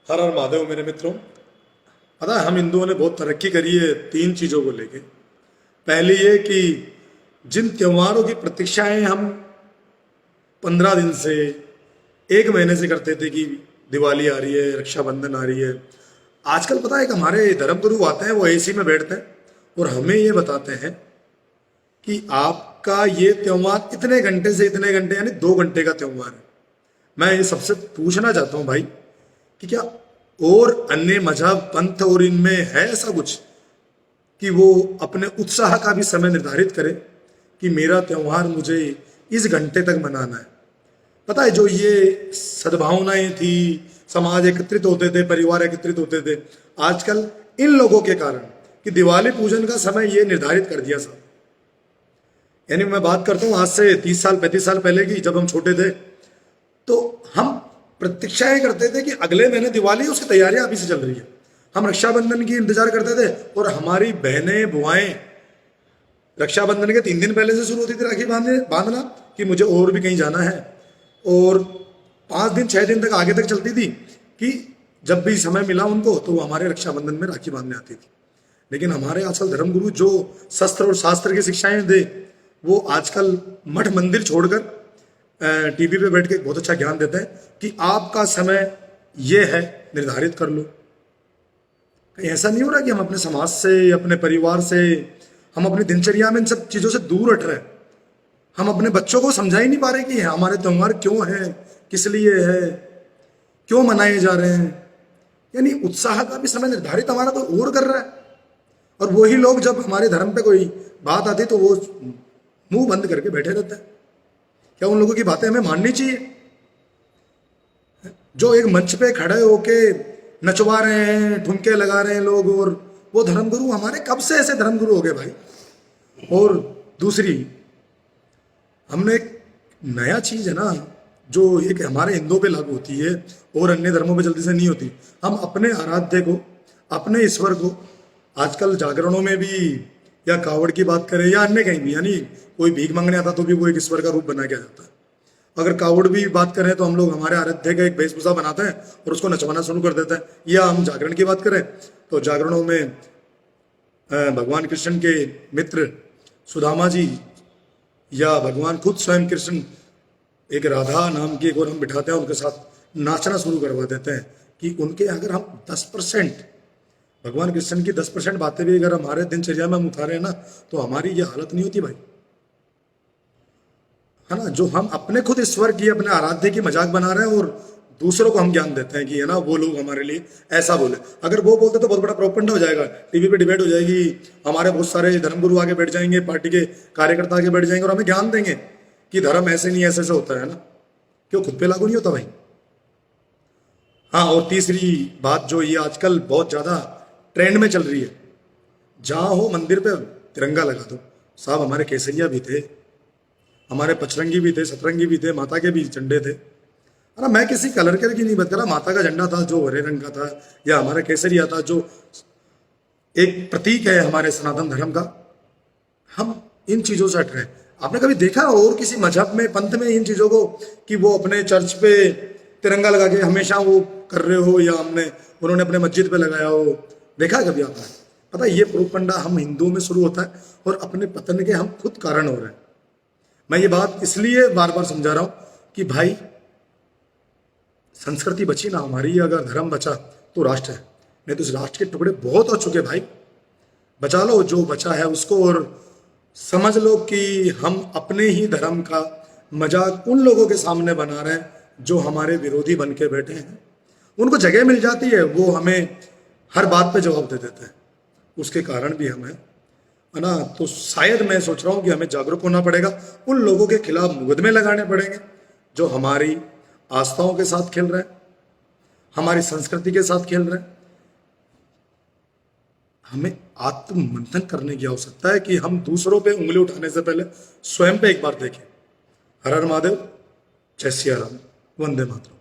हर हर महादेव मेरे मित्रों। पता है हम हिंदुओं ने बहुत तरक्की करी है तीन चीज़ों को लेके। पहली ये कि जिन त्योहारों की प्रतीक्षाएं हम 15 दिन से 1 महीने से करते थे कि दिवाली आ रही है, रक्षाबंधन आ रही है, आजकल पता है कि हमारे धर्मगुरु आते हैं, वो एसी में बैठते हैं और हमें ये बताते हैं कि आपका ये त्योहार इतने घंटे से इतने घंटे यानी 2 घंटे का त्योहार है। मैं ये सबसे पूछना चाहता हूँ भाई कि क्या और अन्य मजहब पंथ और इनमें है ऐसा कुछ कि वो अपने उत्साह का भी समय निर्धारित करे कि मेरा त्योहार मुझे इस घंटे तक मनाना है। पता है जो ये सद्भावनाएं थी, समाज एकत्रित होते थे, परिवार एकत्रित होते थे, आजकल इन लोगों के कारण कि दिवाली पूजन का समय ये निर्धारित कर दिया सब। यानी मैं बात करता हूँ आज से 30 साल 35 साल पहले की, जब हम छोटे थे तो हम प्रतीक्षाएं करते थे कि अगले महीने दिवाली, उसकी तैयारियां अभी से चल रही है। हम रक्षाबंधन की इंतजार करते थे और हमारी बहनें बुआएं रक्षाबंधन के 3 दिन पहले से शुरू होती थी राखी बांधना कि मुझे और भी कहीं जाना है, और 5 दिन 6 दिन तक आगे तक चलती थी कि जब भी समय मिला उनको तो वो हमारे रक्षाबंधन में राखी बांधने आती थी। लेकिन हमारे आजकल धर्मगुरु जो शस्त्र और शास्त्र की शिक्षाएं दे, वो आजकल मठ मंदिर छोड़कर टीवी पे बैठ के बहुत अच्छा ज्ञान देते हैं कि आपका समय ये है, निर्धारित कर लो। कहीं ऐसा नहीं हो रहा कि हम अपने समाज से, अपने परिवार से, हम अपनी दिनचर्या में इन सब चीज़ों से दूर हट रहे हैं। हम अपने बच्चों को समझा ही नहीं पा रहे कि हमारे त्योहार क्यों है, किस लिए है, क्यों मनाए जा रहे हैं। यानी उत्साह का भी समय निर्धारित हमारा तो और कर रहा है, और वही लोग जब हमारे धर्म पे कोई बात आती तो वो मुंह बंद करके बैठे रहते हैं। क्या उन लोगों की बातें हमें माननी चाहिए जो एक मंच पे खड़े होके नचवा रहे हैं, ठुमके लगा रहे हैं लोग, और वो धर्मगुरु हमारे कब से ऐसे धर्मगुरु हो गए भाई। और दूसरी, हमने एक नया चीज है ना जो एक हमारे हिंदुओं पे लागू होती है और अन्य धर्मों पे जल्दी से नहीं होती। हम अपने आराध्य को, अपने ईश्वर को आजकल जागरणों में भी, या कावड़ की बात करें या अन्य कहीं भी, यानी कोई भीख मांगने आता तो भी वो एक ईश्वर का रूप बना के आ जाता है। अगर कावड़ भी बात करें तो हम लोग हमारे आराध्य का एक वेशभूषा बनाते हैं और उसको नचवाना शुरू कर देते हैं। या हम जागरण की बात करें तो जागरणों में भगवान कृष्ण के मित्र सुदामा जी या भगवान खुद स्वयं कृष्ण एक राधा नाम की एक और हम बिठाते हैं, उनके साथ नाचना शुरू करवा देते हैं कि उनके अगर हम 10% भगवान कृष्ण की 10% बातें भी अगर हमारे दिनचर्या में हम उतारे ना तो हमारी ये हालत नहीं होती भाई, है ना। जो हम अपने खुद ईश्वर की, अपने आराध्य की मजाक बना रहे हैं और दूसरों को हम ज्ञान देते हैं कि है ना वो लोग हमारे लिए ऐसा बोले। अगर वो बोलते तो बहुत बड़ा प्रोपेगेंडा हो जाएगा, टीवी पे डिबेट हो जाएगी, हमारे बहुत सारे धर्मगुरु आगे बैठ जाएंगे, पार्टी के कार्यकर्ता आगे बैठ जाएंगे और हमें ज्ञान देंगे कि धर्म ऐसे नहीं ऐसे ऐसे होता है ना। क्यों खुद पे लागू नहीं होता भाई। हाँ, और तीसरी बात जो ये आजकल बहुत ज्यादा ट्रेंड में चल रही है, जहां हो मंदिर पे तिरंगा लगा दो। साहब हमारे केसरिया भी थे, हमारे पचरंगी भी थे, सतरंगी भी थे, माता के भी झंडे थे। है ना, मैं किसी कलर की नहीं बात कर रहा। माता का झंडा था जो हरे रंग का था, या हमारा केसरिया था जो एक प्रतीक है हमारे सनातन धर्म का। हम इन चीजों से हट रहे हैं। आपने कभी देखा और किसी मजहब में, पंथ में इन चीजों को कि वो अपने चर्च पे तिरंगा लगा के हमेशा वो कर रहे हो, या उन्होंने अपने मस्जिद पे लगाया हो? देखा कभी आपने? पता है ये प्रोपगेंडा हम हिंदुओं में शुरू होता है और अपने पतन के हम खुद कारण हो रहे हैं। मैं ये बात इसलिए बार बार समझा रहा हूं कि भाई संस्कृति बची ना हमारी, अगर धर्म बचा तो राष्ट्र है, नहीं तो इस राष्ट्र के टुकड़े बहुत हो चुके भाई। बचा लो जो बचा है उसको, और समझ लो कि हम अपने ही धर्म का मजाक उन लोगों के सामने बना रहे हैं जो हमारे विरोधी बन के बैठे हैं। उनको जगह मिल जाती है, वो हमें हर बात पे जवाब दे देते हैं, उसके कारण भी हमें, है ना। तो शायद मैं सोच रहा हूं कि हमें जागरूक होना पड़ेगा, उन लोगों के खिलाफ मुकदमे लगाने पड़ेंगे जो हमारी आस्थाओं के साथ खेल रहे हैं, हमारी संस्कृति के साथ खेल रहे हैं। हमें आत्ममंथन करने की आवश्यकता है कि हम दूसरों पे उंगली उठाने से पहले स्वयं पे एक बार देखें। हर हर महादेव, जय सिया राम, वंदे मातरम।